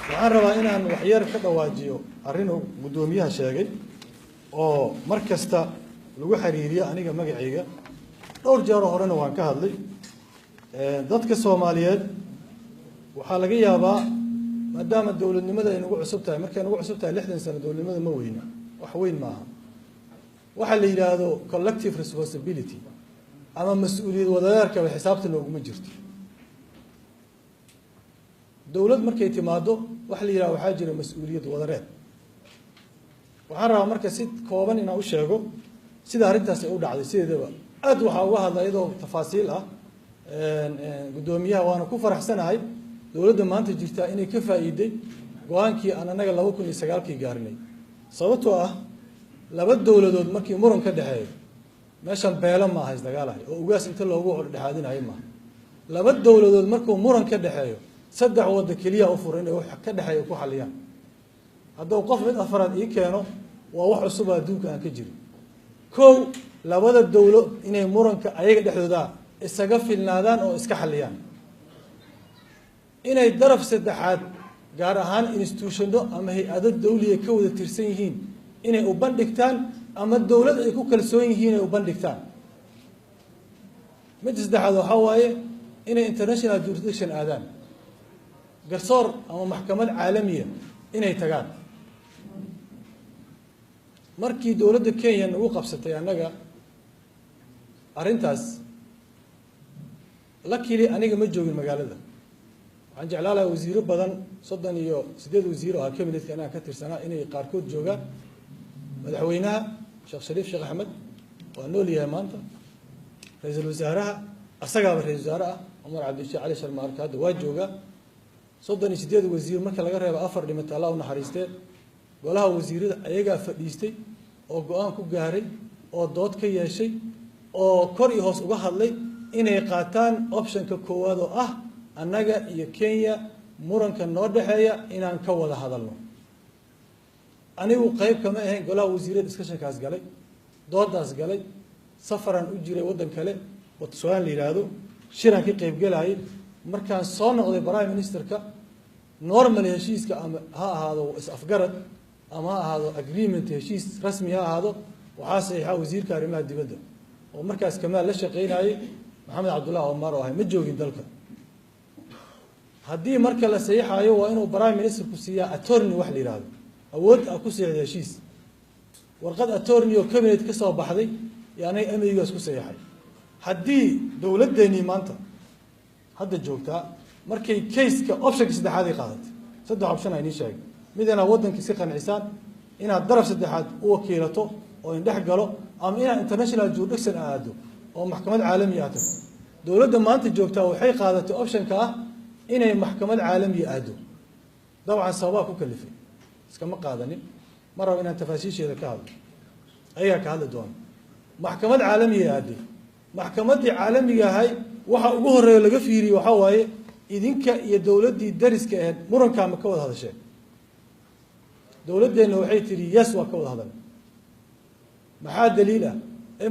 waxaan rabaa inaan waxyar ka dhawaajiyo arrin uu gudoomiyaha sheegay oo mar kasta lagu xiriiriyo aniga magacayga dhowr jeer horena waan ka hadlay dadka Soomaaliyeed waxaa laga yaabaa maadaama dawladnimada ay nagu cusub tahay markay nagu cusub tahay 60 sano dawladnimada ma weyna wax weyn maaha waxa la yiraahdo collective responsibility ama mas'uuliyad wadareerka wax xisaabta looguma jirto dawlad markay timaado wax la yiraahdo waxa jira mas'uuliyad wadareed waxaan rabaa marka si kooban inaan u sheego sida arintaas ay u dhacday sideedaba aad waxa uga hadlay iyadoo tafaasiil ah gudoomiyaha waana ku faraxsanahay dawladda maanta jirta inay ka faa'iiday go'aankii aan anaga 2009 gaarinay sababtoo ah laba dawladood markii muran ka dhaxeeyo meeshan beelo ma aha isdagaalahay oo ugaas inta loogu dhexaadinayo ma laba dawladood markuu muran ka dhaxeeyo saddex wada kaliya u furan inay wax ka dhaxeeyo ku xaliyaan haddii qof mid afraad ii keeno waa wax cusub adduunka aan ka jirin koow labada dawlad inay muranka ayaga dhexdooda isaga filnaadaan oo iska xaliyaan inay daraf saddexaad gaar ahaan institutiono ama hay'ado dawliye ka wada tirsan yihiin inay u bandhigtaan ama dawlad ay ku kalsoon yihiin ay u bandhigtaan mid saddexaad waxa waaye inay international jurisdiction aadaan garsoor ama maxkamad caalamiya inay tagaan markii dawladda Kenya nagu qabsatay anaga arintaas lakili aniga ma joogin magaalada waxaan jeclaalahay wasiiro badan 38 wasiir oo cabinetka inaan ka tirsanaa inay qaarkood joogaan madaxweynaha Sheekh Shariif Sheekh Ahmed waa nool yahay maanta ra'iisul wasaaraha asagaaba ra'iisul wasaaraha Umar Cabdishaaq Ali Sharma Arkaad waa jooga 38 wasiir marka laga reebo afar dhimata Allah u naxariistay golaha wasiirada ayaga fadhiistay oo go'aan ku gaaray oo dood ka yeeshay oo kor iyo hoos uga hadlay inay qaataan optionka koowaad oo ah annaga iyo Kenya muranka noo dhaxeeya inaan ka wada hadalno anigu qayb kama ahayn golaha wasiirada discussionkaas galay doodaas galay safaran u jiray wadan kale Botswana la yiraahdo shiran ka qayb galay markaan soo noqday prime ministerka normal heshiiska ama ha ahaado is afgarad ama ha ahaado agreement heshiis rasmi ha ahaado waxa saxiixa wasiirka arrimaha dibadda oo markaas kamaal la shaqeynayay Maxamed Cabdullaah Omar oo ma joogin dalka haddii marka la saxiixayo waa inuu prime minister ku siiyaa attorney wax la yiraahdo awood ku saxiixay heshiis warqad attorney oo cabinet ka soo baxday yaani amnigaas ku saxiixay haddii dawladdeeni maanta hadda joogtaa markay case-ka option saddexaad ay qaadatay saddex option ay sheegay midna wadanka si qancisaan inaad daraf saddexaad u wakiilato oo in dhex galo ama inaad international jurisdiction aado oo maxkamad caalami ah tahay dawladda maanta joogtaa waxay qaadatay option-ka ah inay maxkamad caalami aado dabcan sabab ku kalifay iskama qaadanin maraba inaan tafaasiisheeda ka hadlo ayaga ka hadla doon maxkamad caalami aado maxkamadii caalamiga ahay waxa ugu horeeyo laga fiiriyo waxa waaye idinka iyo dawladdii dariska ahayd muranka ma ka wada hadasheen dawladdeena waxay tiri yes waa ka wada hadal maxaa daliil ah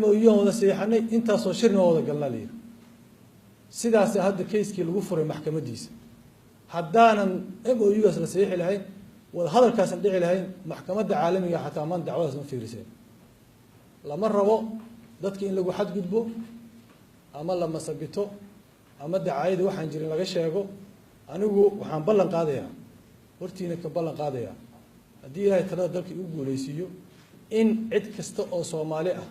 MOU wada saxiixanay intaas oo shirna wada galnaa leeyahay sidaas hadda case-kii lagu furay maxkamadiisa haddaanan MOU-gaas la saxiixi lahayn wada hadalkaas dhici lahayn maxkamadda caalamiga xataa maan dacwadaas ma fiiriseen lama rabo dadka in lagu xad gudbo ama la masabito ama dacaayada waxaan jirin laga sheego anigu waxaan ballan qaadayaa hortiina ka ballan qaadayaa haddii Ilaahay talada dalka uu guuleysiiyo in cid kasta oo Soomaali ah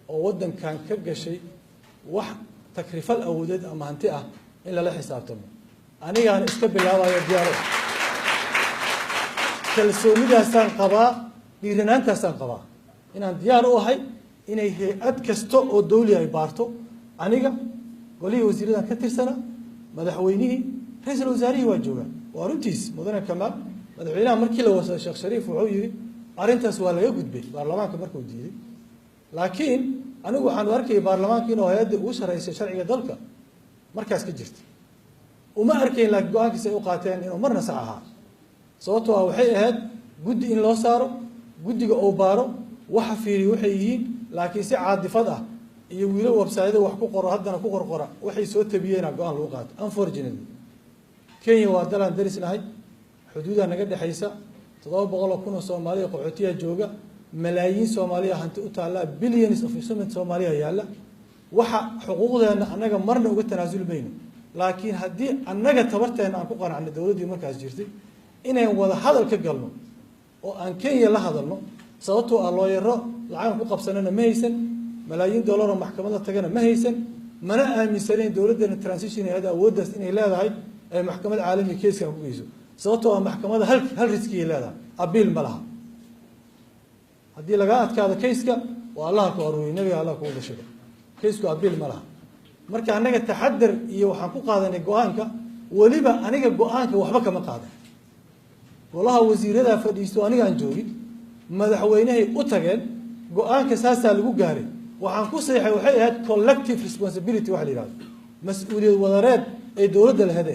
oo wadankan ka gashay wax takrifal awoodeed ama hanti ah in la xisaabtamo anigaan iska bilaabayo diyaaro kalsoonidaasaan qabaa dhiiranaantaasaan qabaa inaan diyaar u ahay inay hay'ad kasta oo dawli ay baarto aniga golihii wasiiradan ka tirsana madaxweynihii ra'iisul wasaarihii waa jooga waa runtiis mudane Kamaal madaxweynaha markii la wasay Sheekh Shariif wuxuu yiri arintaas waa laga gudbay baarlamaanka markuu diiday laakiin anigu waxaan arkay baarlamaanka inuu hay'adda uu shareysay sharciga dalka markaas ka jirtay uma arkayn la go'aankiisa ay u qaateen inuu marna sax ahaa sababtoo ah waxay ahayd guddi in loo saaro guddiga oo baaro waxa fiiri waxay yihiin laakiin si caadifad ah iyo wiilo website wax ku qoro haddana ku qorqora waxay soo tabiyeen go'aan lagu qaato unfortunately Kenya waa dalan darisnahay xuduudaha naga dhexaysa 700 kun oo Soomaaliya qaxootiga jooga malaayiin Soomaaliya hanti u taala billions of investment Soomaaliya yaala waxa xuquuqdeena anaga marna uga tanaasul mayno laakiin haddii anaga tabarteena aan ku qanacno dawladii markaas jirtay inaan wada hadal ka galno oo aan Kenya la hadalno sababtoo ah looyaro lacag ku qabsanana ma haysan malaayiin dollar oo maxkamadda tagana ma haysan mana aaminsaneen dawladda transition ay awooddaas inay leedahay ay maxkamad caalami keeska ku geyso sababtoo ah maxkamadda hal riski ay leedahay abiil ma laha haddii laga adkaado keeska waa Allah ku aruuray nabiga Allah ku wada sheegay keesku abiil ma laha marka anaga taxadar iyo waxaan ku qaadanay go'aanka waliba aniga go'aanka waxba kama qaadan golaha wasiirada fadhiisto aniga aan joogin madaxweynaha u tageen go'aanka saasaa lagu gaaray waxaan ku saxay waxay ahayd collective responsibility wax la yiraahdo mas'uuliyad wadareed ee dawladda lahayd